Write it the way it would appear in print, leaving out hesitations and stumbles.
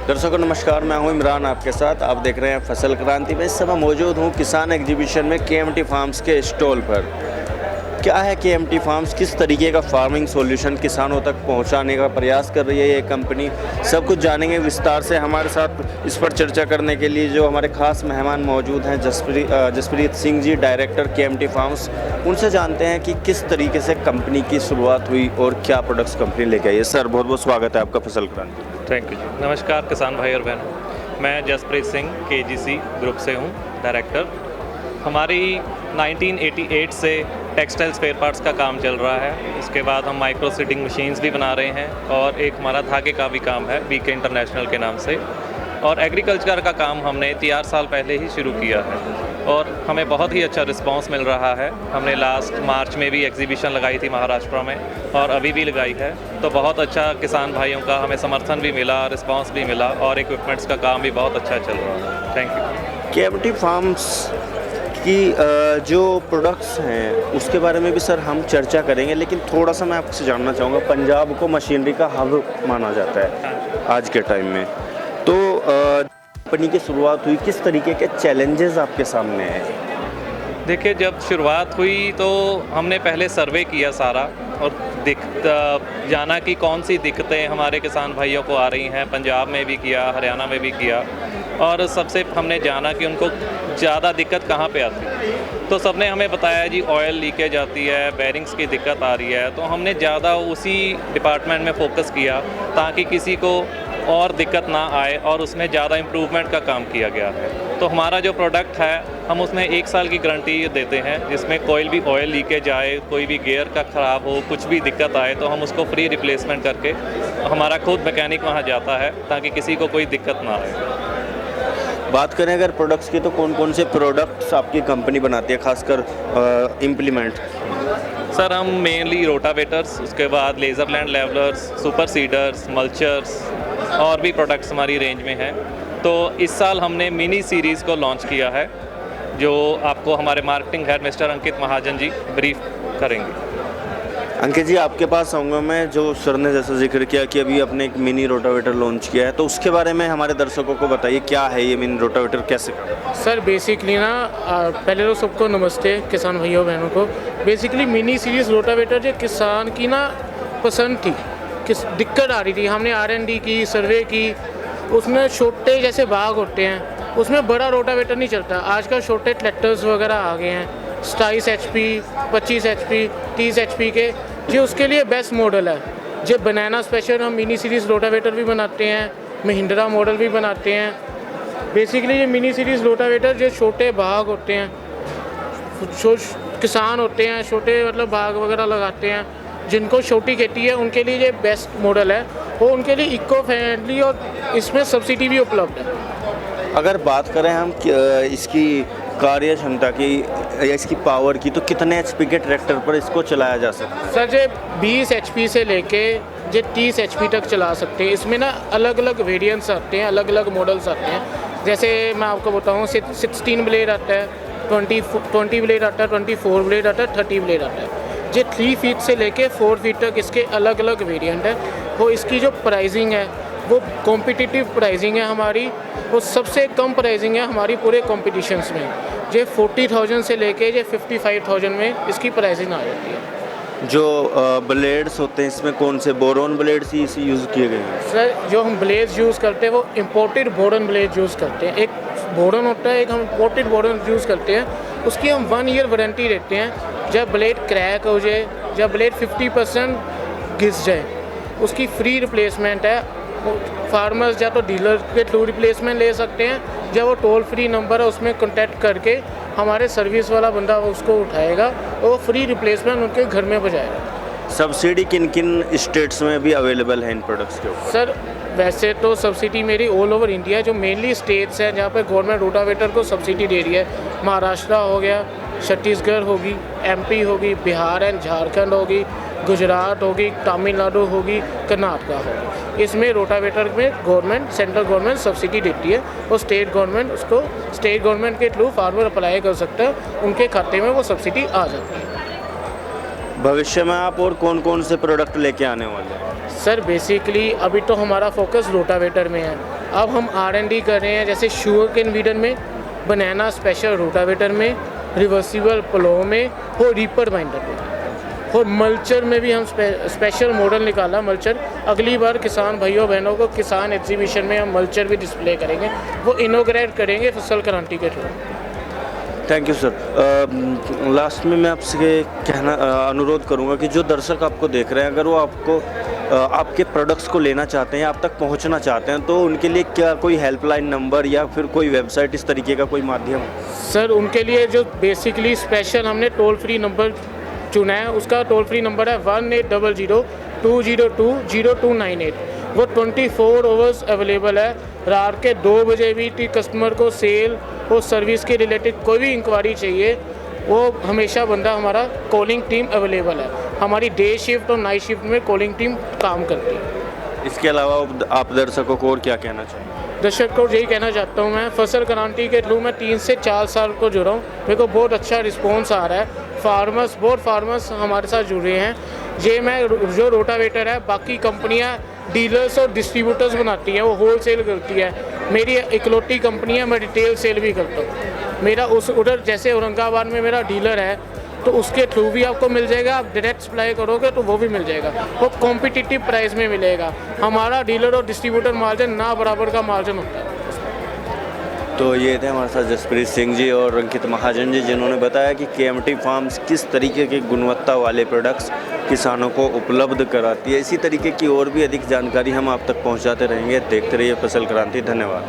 दर्शकों नमस्कार, मैं हूं इमरान आपके साथ। आप देख रहे हैं फसल क्रांति में। इस समय मौजूद हूं किसान एग्जीबिशन में केएमटी फार्म्स के स्टॉल पर। क्या है केएमटी फार्म्स, किस तरीके का फार्मिंग सॉल्यूशन किसानों तक पहुंचाने का प्रयास कर रही है ये कंपनी, सब कुछ जानेंगे विस्तार से। हमारे साथ इस पर चर्चा करने के लिए जो हमारे खास मेहमान मौजूद हैं, Jasprit Singh ji, director KMT farms. उनसे जानते हैं कि किस तरीके से कंपनी की शुरुआत हुई और क्या प्रोडक्ट्स कंपनी लेके आई है। सर बहुत बहुत स्वागत है आपका फसल क्रांति। थैंक यू जी। नमस्कार किसान भाई और बहनों, मैं जसप्रीत सिंह केजीसी ग्रुप से हूँ डायरेक्टर। हमारी 1988 से टेक्सटाइल स्पेयर पार्ट्स का काम चल रहा है। उसके बाद हम माइक्रो सीडिंग मशीन्स भी बना रहे हैं और एक हमारा धागे का भी काम है बीके इंटरनेशनल के नाम से। और एग्रीकल्चर का काम हमने 3 साल पहले ही शुरू किया है और हमें बहुत ही अच्छा रिस्पांस मिल रहा है। हमने लास्ट मार्च में भी एग्जीबिशन लगाई थी महाराष्ट्र में और अभी भी लगाई है, तो बहुत अच्छा किसान भाइयों का हमें समर्थन भी मिला, रिस्पांस भी मिला और इक्विपमेंट्स का काम भी बहुत अच्छा चल रहा है। Thank you. केएमटी फार्म्स की जो प्रोडक्ट्स हैं उसके बारे में भी सर हम चर्चा करेंगे, लेकिन थोड़ा सा मैं आपसे जानना चाहूँगा। पंजाब को मशीनरी का हब माना जाता है आज के टाइम में, तो कंपनी की शुरुआत हुई, किस तरीके के चैलेंजेस आपके सामने हैं? देखिए, जब शुरुआत हुई तो हमने पहले सर्वे किया सारा और जाना कि कौन सी दिक्कतें हमारे किसान भाइयों को आ रही हैं। पंजाब में भी किया, हरियाणा में भी किया और सबसे हमने जाना कि उनको ज़्यादा दिक्कत कहाँ पे आती है। तो सबने हमें बताया जी ऑयल लीकेज आती है, बेरिंग्स की दिक्कत आ रही है। तो हमने ज़्यादा उसी डिपार्टमेंट में फोकस किया ताकि किसी को और दिक्कत ना आए और उसमें ज़्यादा इम्प्रूवमेंट का काम किया गया है। तो हमारा जो प्रोडक्ट है हम उसमें 1 साल की गारंटी देते हैं, जिसमें कोई भी ऑयल लीकेज आए, कोई भी गियर का ख़राब हो, कुछ भी दिक्कत आए तो हम उसको फ्री रिप्लेसमेंट करके, हमारा खुद मैकेनिक वहाँ जाता है ताकि किसी को कोई दिक्कत ना आए। बात करें अगर प्रोडक्ट्स की, तो कौन कौन से प्रोडक्ट्स आपकी कंपनी बनाती है, खासकर इम्प्लीमेंट? सर हम मेनली रोटावेटर्स, उसके बाद laser land levellers, super seeders, मल्चर्स और भी प्रोडक्ट्स हमारी रेंज में हैं। तो इस साल हमने मिनी सीरीज़ को लॉन्च किया है, जो आपको हमारे मार्केटिंग हेड मिस्टर अंकित महाजन जी ब्रीफ करेंगे। अंकित जी आपके पास आऊँगा मैं। जो सर ने जैसा जिक्र किया कि अभी आपने एक मिनी रोटावेटर लॉन्च किया है, तो उसके बारे में हमारे दर्शकों को बताइए, क्या है ये मिनी रोटावेटर, कैसे काम करता है? सर बेसिकली ना पहले तो सबको नमस्ते किसान भाइयों बहनों को। बेसिकली मिनी सीरीज़ रोटावेटर जो किसान की ना पसंद थी, किस दिक्कत आ रही थी, हमने R&D की, सर्वे की। उसमें छोटे जैसे भाग होते हैं, उसमें बड़ा रोटावेटर नहीं चलता। आजकल छोटे ट्रैक्टर्स वगैरह आ गए हैं, 27 HP, 25 HP, 30 HP के, जो उसके लिए बेस्ट मॉडल है। जो बनाना स्पेशल हम मिनी सीरीज़ रोटावेटर भी बनाते हैं, महिंद्रा मॉडल भी बनाते हैं। बेसिकली ये मिनी सीरीज़ रोटावेटर जो छोटे भाग होते हैं, किसान होते हैं छोटे मतलब भाग वगैरह लगाते हैं, जिनको छोटी खेती है उनके लिए ये बेस्ट मॉडल है। वो उनके लिए इको फ्रेंडली और इसमें सब्सिडी भी उपलब्ध है। अगर बात करें हम इसकी कार्य क्षमता की या इसकी पावर की, तो कितने HP के ट्रैक्टर पर इसको चलाया जा सकता है? सर ये 20 HP से लेके जो 30 HP तक चला सकते हैं। इसमें ना अलग अलग वेरिएंट्स आते हैं, अलग अलग मॉडल्स आते हैं। जैसे मैं आपको बताऊँ, 16 ब्लेड आता है, 20 ब्लेड आता है, 24 ब्लेड आता है, 30 ब्लेड आता है। जो 3 फीट से लेके 4 फीट तक इसके अलग अलग वेरिएंट है। वो इसकी जो प्राइसिंग है वो कॉम्पिटिटिव प्राइसिंग है हमारी, वो सबसे कम प्राइसिंग है हमारी पूरे कॉम्पिटिशन्स में। जो 40,000 से लेके जो 55,000 में इसकी प्राइसिंग आ जाती है। जो ब्लेड्स होते हैं इसमें कौन से बोरोन ब्लेड्स ही इसी यूज़ किए गए हैं? सर जो हम ब्लेड्स यूज़ करते हैं वो इम्पोर्टेड बोरन ब्लेड यूज़ करते हैं। एक बोरन होता है, एक हम इम्पोर्टेड बोरन यूज़ करते हैं। उसकी हम 1 ईयर वारंटी देते हैं। जब ब्लेड क्रैक हो जाए, जब ब्लेड 50% घिस जाए, उसकी फ्री रिप्लेसमेंट है। फार्मर्स या तो डीलर के थ्रू रिप्लेसमेंट ले सकते हैं, जब वो टोल फ्री नंबर है उसमें कॉन्टैक्ट करके हमारे सर्विस वाला बंदा उसको उठाएगा और वो फ्री रिप्लेसमेंट उनके घर में पहुंचाएगा। सब्सिडी किन किन स्टेट्स में भी अवेलेबल है इन प्रोडक्ट्स के ऊपर? सर वैसे तो सब्सिडी मेरी ऑल ओवर इंडिया, जो मेनली स्टेट्स हैं जहाँ पर गवर्नमेंट रोटावेटर को सब्सिडी दे रही है, महाराष्ट्र हो गया, छत्तीसगढ़ होगी, MP होगी, बिहार एंड झारखंड होगी, गुजरात होगी, तमिलनाडु होगी, कर्नाटका होगी। इसमें रोटावेटर में गवर्नमेंट, सेंट्रल गवर्नमेंट सब्सिडी देती है और स्टेट गवर्नमेंट उसको स्टेट गवर्नमेंट के थ्रू फार्मर अप्लाई कर सकता है, उनके खाते में वो सब्सिडी आ जाती है। भविष्य में आप और कौन कौन से प्रोडक्ट लेके आने वाले हैं? सर बेसिकली अभी तो हमारा फोकस रोटावेटर में है। अब हम R&D कर रहे हैं, जैसे शुगर केन वीडर में, बनाना स्पेशल रोटावेटर में, रिवर्सिबल प्लो में और रीपर बाइंडर में, और मल्चर में भी हम स्पेशल मॉडल निकाला मल्चर। अगली बार किसान भाइयों बहनों को किसान एग्जीबिशन में हम मल्चर भी डिस्प्ले करेंगे, वो इनोग्रेट करेंगे फसल क्रांति के through. Thank you sir. Last में मैं आपसे अनुरोध करूंगा कि जो दर्शक आपको देख रहे हैं, अगर वो आपको आपके प्रोडक्ट्स को लेना चाहते हैं, आप तक पहुंचना चाहते हैं, तो उनके लिए क्या कोई हेल्पलाइन नंबर या फिर कोई वेबसाइट, इस तरीके का कोई माध्यम? सर उनके लिए जो बेसिकली स्पेशल हमने टोल फ्री नंबर चुना है, उसका टोल फ्री नंबर है 1800-202-0298। वो 24 आवर्स अवेलेबल है। रात के 2 बजे भी कस्टमर को सेल और सर्विस के रिलेटेड कोई भी इंक्वायरी चाहिए, वो हमेशा बंदा हमारा कॉलिंग टीम अवेलेबल है। हमारी डे शिफ्ट और नाइट शिफ्ट में कॉलिंग टीम काम करती है। इसके अलावा आप दर्शकों को और क्या कहना चाहिए? दर्शक को यही कहना चाहता हूँ, मैं फसल क्रांति के थ्रू मैं 3 से 4 साल को जुड़ा हूँ। मेरे को बहुत अच्छा रिस्पॉन्स आ रहा है। बहुत फार्मर्स हमारे साथ जुड़े हैं। ये मैं जो रोटावेटर है, बाकी कंपनियाँ डीलर्स और डिस्ट्रीब्यूटर्स बनाती हैं, वो होल सेल करती है। मेरी इकलौती कंपनी है, मैं रिटेल सेल भी करता हूँ। मेरा उधर जैसे औरंगाबाद में मेरा डीलर है, तो उसके थ्रू भी आपको मिल जाएगा। आप डायरेक्ट सप्लाई करोगे तो वो भी मिल जाएगा, वो कॉम्पिटिटिव प्राइस में मिलेगा। हमारा डीलर और डिस्ट्रीब्यूटर मार्जिन ना बराबर का मार्जिन होता है। तो ये थे हमारे साथ जसप्रीत सिंह जी और अंकित महाजन जी, जिन्होंने बताया कि KMT फार्म्स किस तरीके के गुणवत्ता वाले प्रोडक्ट्स किसानों को उपलब्ध कराती है। इसी तरीके की और भी अधिक जानकारी हम आप तक पहुंचाते रहेंगे। देखते रहिए फसल क्रांति। धन्यवाद।